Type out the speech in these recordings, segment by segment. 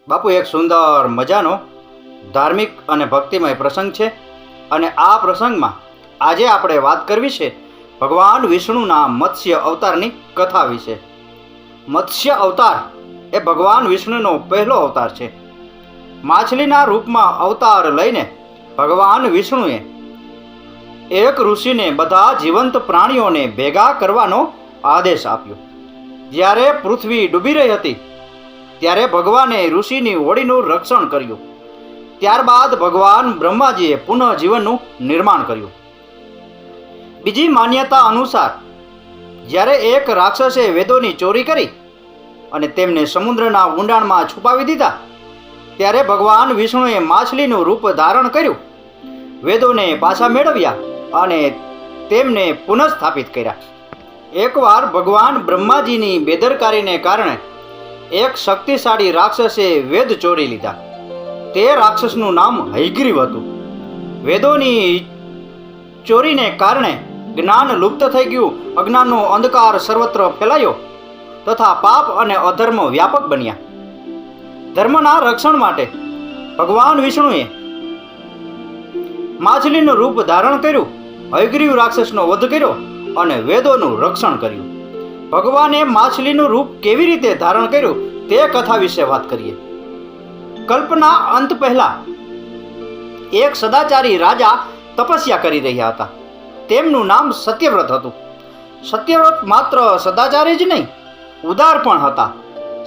બાપુ, એક સુંદર મજાનો ધાર્મિક અને ભક્તિમય પ્રસંગ છે અને આ પ્રસંગમાં આજે આપણે વાત કરવી છે ભગવાન વિષ્ણુના મત્સ્ય અવતારની કથા વિશે. મત્સ્ય અવતાર એ ભગવાન વિષ્ણુનો પહેલો અવતાર છે. માછલીના રૂપમાં અવતાર લઈને ભગવાન વિષ્ણુએ એક ઋષિને બધા જીવંત પ્રાણીઓને ભેગા કરવાનો આદેશ આપ્યો. જ્યારે પૃથ્વી ડૂબી રહી હતી ત્યારે ભગવાને ઋષિની હોડીનું રક્ષણ કર્યું. ત્યારબાદ ભગવાન બ્રહ્માજીએ પુનઃજીવનનું નિર્માણ કર્યું. બીજી માન્યતા અનુસાર જ્યારે એક રાક્ષસે વેદોની ચોરી કરી અને તેમને સમુદ્રના ઊંડાણમાં છુપાવી દીધા ત્યારે ભગવાન વિષ્ણુએ માછલીનું રૂપ ધારણ કર્યું, વેદોને પાછા મેળવ્યા અને તેમને પુનઃસ્થાપિત કર્યા. એકવાર ભગવાન બ્રહ્માજીની બેદરકારીને કારણે એક શક્તિશાળી રાક્ષસે વેદ ચોરી લીધા. તે રાક્ષસનું નામ હયગ્રીવ હતું. વેદોની ચોરીને કારણે જ્ઞાન લુપ્ત થઈ ગયું, અજ્ઞાનનો અંધકાર સર્વત્ર ફેલાયો તથા પાપ અને અધર્મ વ્યાપક બન્યા. ધર્મના રક્ષણ માટે ભગવાન વિષ્ણુએ માછલીનું રૂપ ધારણ કર્યું, હયગ્રીવ રાક્ષસનો વધ કર્યો અને વેદોનું રક્ષણ કર્યું. ભગવાને માછલીનું રૂપ કેવી રીતે ધારણ કર્યું તે કથા વિશે વાત કરીએ. કલ્પના અંત પહેલા એક સદાચારી રાજા તપસ્યા કરી રહ્યા હતા. તેમનું નામ સત્યવ્રત હતું. સત્યવ્રત માત્ર સદાચારી જ નહીં, ઉદાર પણ હતા.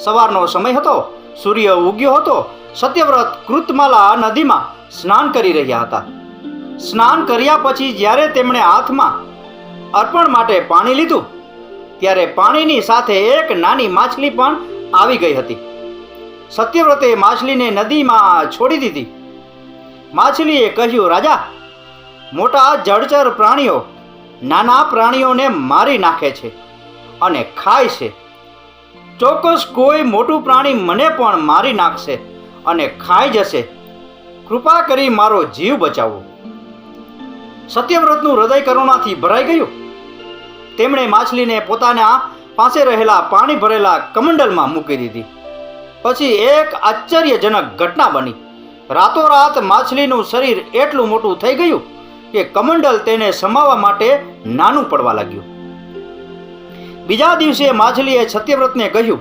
સવારનો સમય હતો, સૂર્ય ઉગ્યો હતો. સત્યવ્રત કૃતમાલા નદીમાં સ્નાન કરી રહ્યા હતા. સ્નાન કર્યા પછી જ્યારે તેમણે હાથમાં અર્પણ માટે પાણી લીધું ત્યારે પાણીની સાથે એક નાની માછલી પણ આવી ગઈ હતી. સત્યવ્રતે માછલીને નદીમાં છોડી દીધી. માછલીએ કહ્યું, રાજા, મોટા જળચર પ્રાણીઓ નાના પ્રાણીઓને મારી નાખે છે અને ખાય છે. ચોક્કસ કોઈ મોટું પ્રાણી મને પણ મારી નાખશે અને ખાઈ જશે. કૃપા કરી મારો જીવ બચાવો. સત્યવ્રતનું હૃદય કરુણાથી ભરાઈ ગયું. તેમણે માછલીને પોતાના પાસે રહેલા પાણી ભરેલા કમંડલમાં મૂકી દીધી. પછી એક આશ્ચર્યજનક ઘટના બની. રાતોરાત માછલીનું શરીર એટલું મોટું થઈ ગયું કે કમંડલ તેને સમાવવા માટે નાનું પડવા લાગ્યું. બીજા દિવસે માછલીએ સત્યવ્રતને કહ્યું,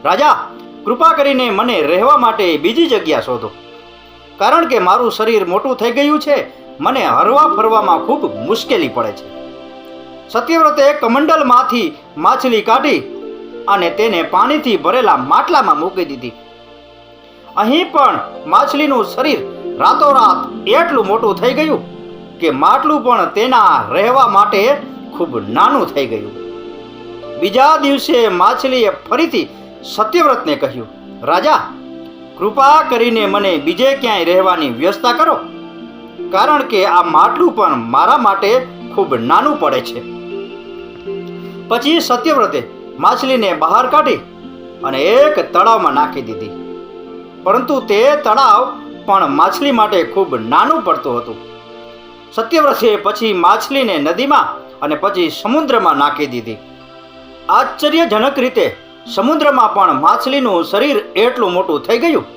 રાજા, કૃપા કરીને મને રહેવા માટે બીજી જગ્યા શોધો, કારણ કે મારું શરીર મોટું થઈ ગયું છે. મને હરવા ફરવામાં ખૂબ મુશ્કેલી પડે છે. સત્યવ્રતે કમંડલમાંથી માછલી કાઢી અને તેને પાણીથી ભરેલા માટલામાં મૂકી દીધી. અહીં પણ માછલીનું શરીર રાતોરાત એટલું મોટું થઈ ગયું કે માટલું પણ તેના રહેવા માટે ખૂબ નાનું થઈ ગયું. બીજા દિવસે માછલીએ ફરીથી સત્યવ્રતને કહ્યું, રાજા, કૃપા કરીને મને બીજે ક્યાંય રહેવાની વ્યવસ્થા કરો, કારણ કે આ માટલું પણ મારા માટે ખૂબ નાનું પડે છે. પછી સત્યવ્રતે માછલીને બહાર કાઢી અને એક તળાવમાં નાખી દીધી. પરંતુ તે તળાવ પણ માછલી માટે ખૂબ નાનું પડતું હતું. સત્યવ્રતે પછી માછલીને નદીમાં અને પછી સમુદ્રમાં નાખી દીધી. આશ્ચર્યજનક રીતે સમુદ્રમાં પણ માછલીનું શરીર એટલું મોટું થઈ ગયું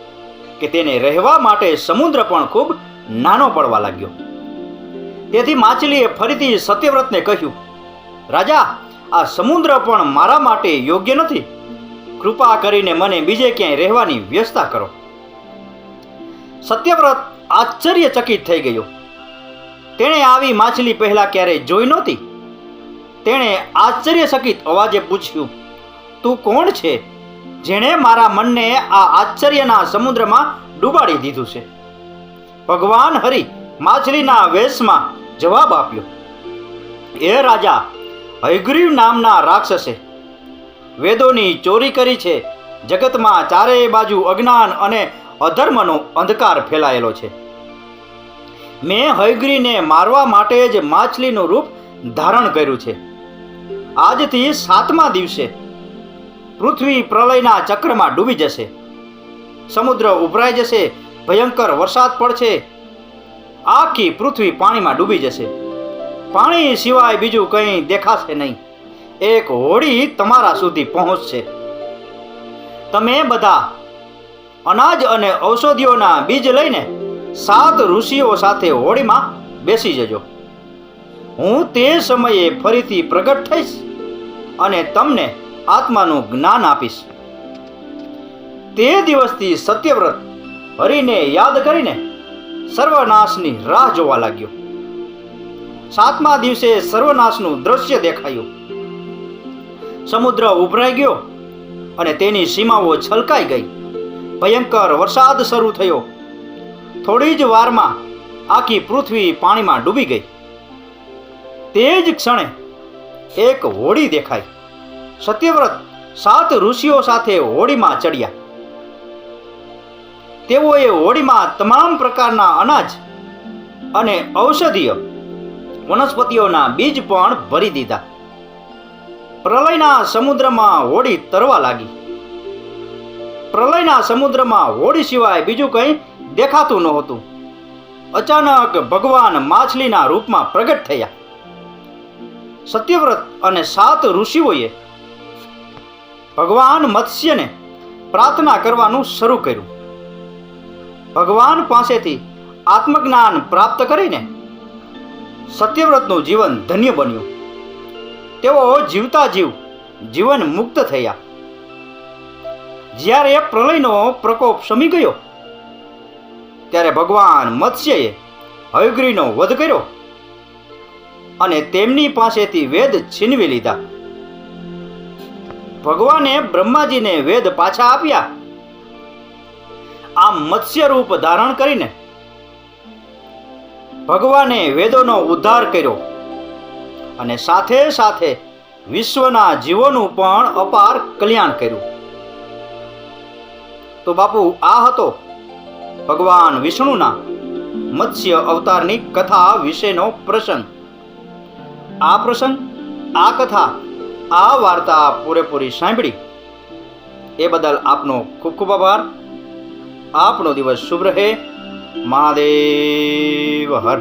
કે તેને રહેવા માટે સમુદ્ર પણ ખૂબ નાનો પડવા લાગ્યો. તેથી માછલીએ ફરીથી સત્યવ્રતને કહ્યું, રાજા, આ સમુદ્ર પણ મારા માટે યોગ્ય નથી. કૃપા કરીને મને બીજે ક્યાંય રહેવાની વ્યવસ્થા કરો. સત્યવ્રત આશ્ચર્યચકિત થઈ ગયો. તેણે આવી માછલી પહેલા ક્યારેય જોઈ નહોતી. તેણે આશ્ચર્યચકિત અવાજે પૂછ્યું, તું કોણ છે જેણે મારા મનને આ આશ્ચર્યના સમુદ્રમાં ડૂબાડી દીધું છે? ભગવાન હરિ માછલીના વેશમાં જવાબ આપ્યો, એ રાજા, હયગ્રીવ નામના રાક્ષસે વેદોની ચોરી કરી છે. જગતમાં ચારેય બાજુ અજ્ઞાન અને અધર્મનો અંધકાર ફેલાયેલો છે. મેં હયગ્રીવને મારવા માટે જ માછલીનું રૂપ ધારણ કર્યું છે. આજથી 7મા દિવસે પૃથ્વી પ્રલયના ચક્રમાં ડૂબી જશે. સમુદ્ર ઉભરાઈ જશે, ભયંકર વરસાદ પડશે, આખી પૃથ્વી પાણીમાં ડૂબી જશે. પાણી સિવાય બીજું કંઈ દેખાશે નહીં. એક હોડી તમારા સુધી પહોંચશે. તમે બધા અનાજ અને ઔષધિઓના બીજ લઈને 7 ઋષિઓ સાથે હોડીમાં બેસી જજો. હું તે સમયે ફરીથી પ્રગટ થઈશ અને તમને આત્માનું જ્ઞાન આપીશ. તે દિવસથી સત્યવ્રત હરિને યાદ કરીને સર્વનાશની રાહ જોવા લાગ્યો. 7મા દિવસે સર્વનાશનું દ્રશ્ય દેખાયું. સમુદ્ર ઉભરાઈ ગયો અને તેની સીમાઓ છલકાઈ ગઈ. ભયંકર વરસાદ શરૂ થયો. થોડી જ વારમાં આખી પૃથ્વી પાણીમાં ડૂબી ગઈ. તે જ ક્ષણે એક હોડી દેખાઈ. સત્યવ્રત 7 ઋષિઓ સાથે હોડીમાં ચડ્યા. તેઓએ હોડીમાં તમામ પ્રકારના અનાજ અને ઔષધીય વનસ્પતિઓના બીજ પણ ભરી દીધા. પ્રલયના સમુદ્રમાં હોડી તરવા લાગી. પ્રલયના સમુદ્રમાં હોડી સિવાય બીજું કંઈ દેખાતું નહોતું. અચાનક ભગવાન માછલીના રૂપમાં પ્રગટ થયા. સત્યવ્રત અને 7 ઋષિઓએ ભગવાન મત્સ્યને પ્રાર્થના કરવાનું શરૂ કર્યું. ભગવાન પાસેથી આત્મજ્ઞાન પ્રાપ્ત કરીને સત્યવ્રતનું જીવન ધન્ય બન્યું. તેઓ જીવતા જીવન મુક્ત થયા. જ્યારે પ્રલયનો પ્રકોપ શમી ગયો ત્યારે ભગવાન મત્સ્યએ હયગ્રીવનો વધ કર્યો અને તેમની પાસેથી વેદ છીનવી લીધા. ભગવાને બ્રહ્માજીને વેદ પાછા આપ્યા. આમ મત્સ્ય રૂપ ધારણ કરીને ભગવાને વેદોનો ઉદ્ધાર કર્યો અને સાથે સાથે વિશ્વના જીવોનું પણ અપાર કલ્યાણ કર્યું. તો બાપુ, આ હતો ભગવાન વિષ્ણુના મત્સ્ય અવતારની કથા વિશેનો પ્રસંગ. આ પ્રસંગ, આ કથા, આ વાર્તા પૂરેપૂરી સાંભળી એ બદલ આપનો ખૂબ ખૂબ આભાર. આપનો દિવસ શુભ રહે. મહાદેવ હર.